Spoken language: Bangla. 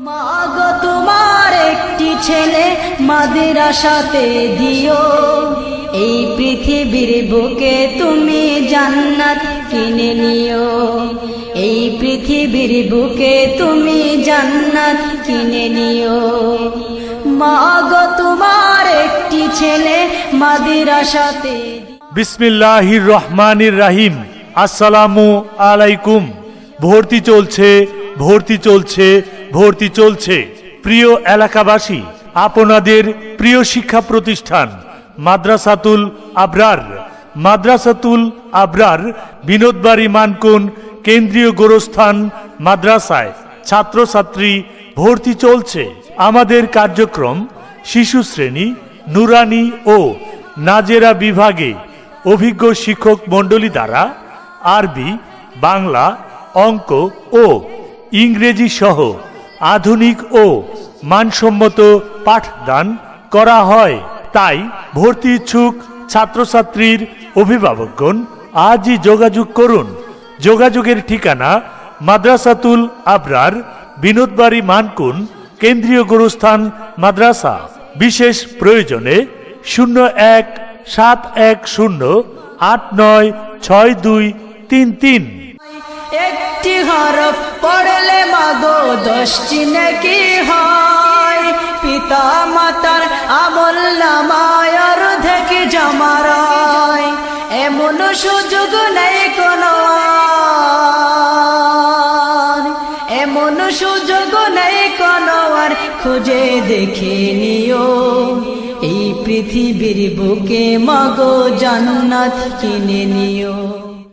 মাগো তোমার একটি ছেলে মাদ্রাসাতে দিও, এই পৃথিবীর বুকে তুমি জান্নাত কিনে নিও, এই পৃথিবীর বুকে তুমি জান্নাত কিনে নিও। মাগো তোমার একটি ছেলে মাদ্রাসাতে। বিসমিল্লাহির রহমানির রহিম। আসসালামু আলাইকুম। ভর্তি চলছে, ভর্তি চলছে, ভর্তি চলছে। প্রিয় এলাকাবাসী, আপনাদের প্রিয় শিক্ষা প্রতিষ্ঠান মাদ্রাসাতুল আবরার, মাদ্রাসাতুল আবরার বিনোদবাড়ি মানকুন কেন্দ্রীয় গোরস্থান মাদ্রাসায় ছাত্রছাত্রী ভর্তি চলছে। আমাদের কার্যক্রম শিশু শ্রেণী, নুরানি ও নাজেরা বিভাগে অভিজ্ঞ শিক্ষক মণ্ডলী দ্বারা আরবি, বাংলা, অঙ্ক ও ইংরেজি সহ আধুনিক ও মানসম্মত পাঠদান করা হয়। তাই ভর্তি ইচ্ছুক ছাত্রছাত্রীর অভিভাবকগণ আজই যোগাযোগ করুন। যোগাযোগের ঠিকানা মাদ্রাসাতুল আবরার বিনোদবাড়ি মানকুন কেন্দ্রীয় গোরস্থান মাদ্রাসা। বিশেষ প্রয়োজনে 01-710-896233। একটি হরফ পড়লে মাগো 10টি নেকি হয়, পিতা মাতার আমল নামায় অর্ধেক জমা রয়। এমন সুযোগ নেই কোনো আর, এমন সুযোগ নেই কোনো আর, খুঁজে দেখে নিও, এই পৃথিবীর বুকে মাগো জান্নাত কিনে নিও।